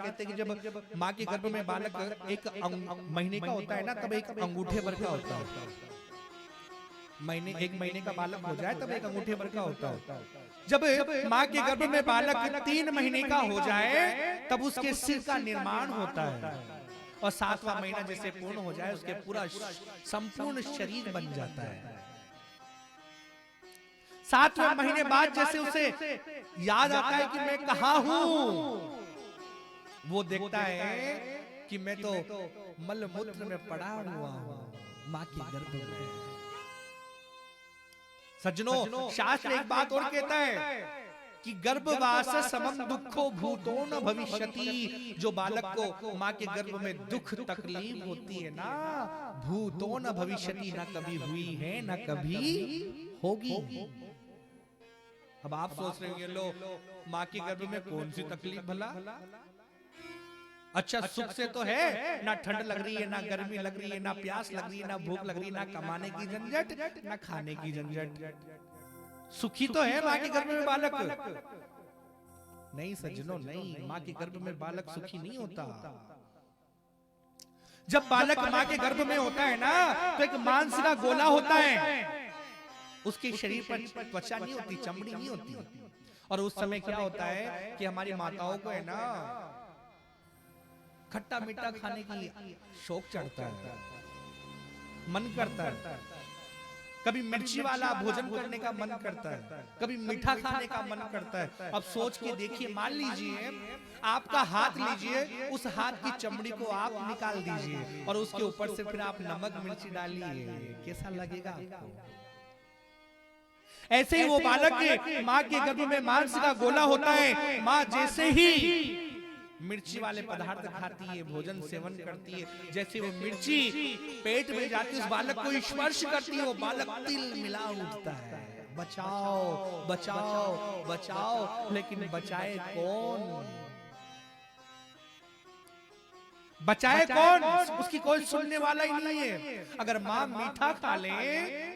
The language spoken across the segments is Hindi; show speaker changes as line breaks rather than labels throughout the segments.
कहते हैं कि जब माँ के गर्भ में बालक एक महीने का होता है ना, तब एक अंगूठे भर का होता है। एक महीने का बालक हो जाए तब एक अंगूठे भर का होता है। जब माँ के गर्भ में बालक 3 महीने का हो जाए तब उसके सिर का निर्माण होता है, और 7वां महीना जैसे पूर्ण हो जाए उसके पूरा संपूर्ण शरीर बन जाता है। 7वें महीने बाद जैसे उसे याद आता है कि मैं कहाँ हूं, वो देखता है कि मैं तो मलमूत्र में पड़ा हुआ हूं माँ के गर्भ में। सज्जनों, शास्त्र एक बात और कहता है कि गर्भवास समम दुखो भूतो न भविष्यति। जो बालक को माँ के गर्भ में दुख तकलीफ होती है ना, भूतो न भविष्यति, ना कभी हुई है ना कभी होगी। अब आप सोच रहे होंगे, लो माँ के गर्भ में कौन सी तकलीफ भला? अच्छा, सुख से तो है ना, ठंड लग रही है ना गर्मी लग रही है ना प्यास लग रही है ना भूख लग रही है ना कमाने की झंझट ना खाने की झंझट। सुखी तो है माँ के गर्भ में बालक? नहीं सज्जनों, नहीं, माँ के गर्भ में बालक सुखी नहीं होता। जब बालक माँ के गर्भ में होता है ना, तो एक मांस का गोला होता है, उसके शरीर पर त्वचा नहीं होती, चमड़ी नहीं होती। और उस समय क्या होता है कि हमारी माताओं को है ना खट्टा मीठा खाने की शौक चढ़ता है, मन करता है। कभी मिर्ची वाला भोजन करने का मन करता है, कभी मीठा खाने का मन करता है। अब सोच के देखिए, मान लीजिए आपका हाथ लीजिए, उस हाथ की चमड़ी को आप निकाल दीजिए और उसके ऊपर से फिर आप नमक मिर्ची डालिए, कैसा लगेगा आपको? ऐसे ही वो बालक के माँ के गर्भ में मांस का गोला होता है। माँ जैसे ही मिर्ची वाले पदार्थ खाती है, भोजन सेवन करती है, जैसे वो मिर्ची पेट में जाती है, उस बालक को स्पर्श करती है, वो बालक तिल मिला उठता है, बचाओ बचाओ बचाओ। लेकिन बचाए कौन? बचाए कौन? उसकी कोई सुनने वाला ही नहीं है। अगर माँ मीठा खा ले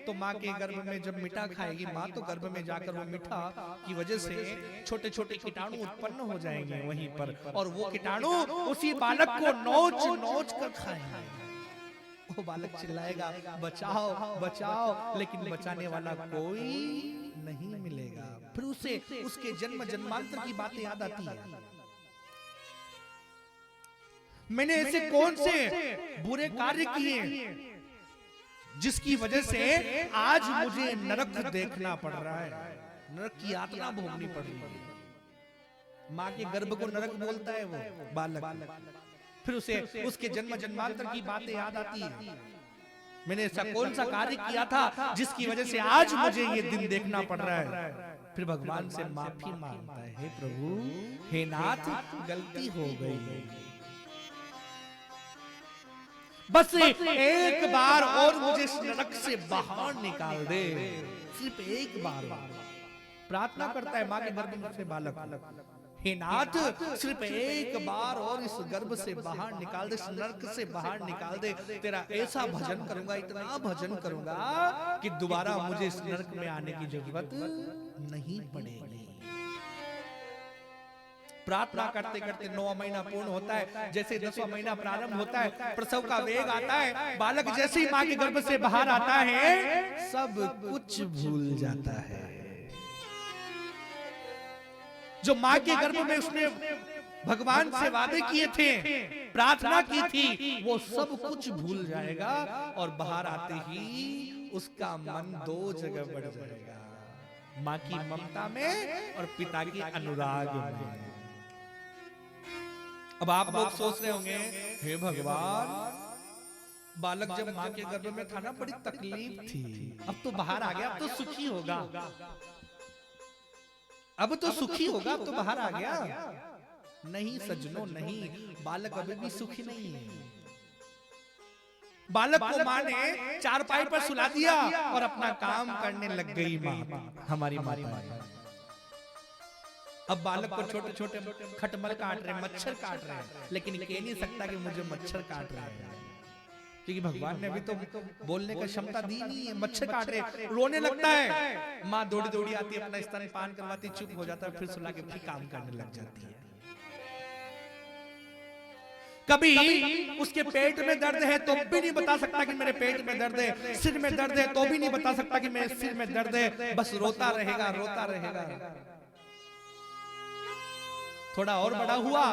तो माँ के गर्भ में जब मीठा खाएगी माँ, तो गर्भ में जाकर वो मीठा की वजह से छोटे छोटे कीटाणु उत्पन्न हो जाएंगे वहीं पर, और वो कीटाणु उसी बालक को नोच नोच कर खाएंगे। वो बालक चिल्लाएगा बचाओ बचाओ, लेकिन बचाने वाला कोई नहीं मिलेगा। फिर उसे उसके जन्म जन्मांतर की बातें याद आती है। मैंने ऐसे कौन से बुरे कार्य किए जिसकी वजह से आज मुझे नरक देखना पड़ रहा है, नरक की यातना भोगनी पड़ रही है। माँ के गर्भ को नरक बोलता है वो बालक। फिर उसे उसके जन्म जन्मांतर की बातें याद आती है। मैंने ऐसा कौन सा कार्य किया था जिसकी वजह से आज मुझे ये दिन देखना पड़ रहा है? फिर भगवान से माफी मांगता है, हे प्रभु, हे नाथ, गलती हो गई, बस एक बार और मुझे इस नरक से बाहर निकाल दे। सिर्फ एक बार प्रार्थना करता है माँ के गर्भ से बालक, हे नाथ, सिर्फ एक बार और इस गर्भ से बाहर निकाल दे, इस नरक से बाहर निकाल दे। तेरा ऐसा भजन करूंगा, इतना भजन करूंगा कि दोबारा मुझे इस नरक में आने की जरूरत नहीं पड़ेगी। प्रार्थना करते करते 9वां महीना पूर्ण होता है। जैसे 10वां महीना प्रारंभ होता है, प्रसव का वेग आता है, बालक जैसे ही माँ के गर्भ से बाहर आता है सब कुछ भूल जाता है। जो माँ के गर्भ में उसने भगवान से वादे किए थे, प्रार्थना की थी, वो सब कुछ भूल जाएगा और बाहर आते ही उसका मन 2 जगह बढ़ जाएगा, माँ की ममता में और पिता के अनुराग में। अब आप लोग सोच रहे होंगे, हे भगवान, बालक जब माँ के गर्भ में था ना बड़ी तकलीफ थी, अब तो बाहर आ गया, अब तो सुखी होगा, अब तो सुखी होगा, अब तो बाहर आ गया। नहीं सज्जनों, नहीं, बालक अभी भी सुखी नहीं है। बालक को माँ ने चारपाई पर सुला दिया और अपना काम करने लग गई माँ, हमारी माता। अब बालक को छोटे छोटे खटमल काट रहे, मच्छर काट रहे हैं, लेकिन कह नहीं सकता कि मुझे मच्छर काट रहे हैं, क्योंकि भगवान ने अभी तो बोलने का क्षमता दी नहीं है। मच्छर काट रहे, रोने लगता है, माँ दौड़ी दौड़ी आती है, अपना स्तनपान करवाती, चुप हो जाता है, फिर सुला के फिर काम करने लग जाती है। कभी उसके पेट में दर्द है तो भी नहीं बता सकता कि मेरे पेट में दर्द है, सिर में दर्द है तो भी नहीं बता सकता कि मेरे सिर में दर्द है, बस रोता रहेगा रोता रहेगा। थोड़ा और बड़ा हुआ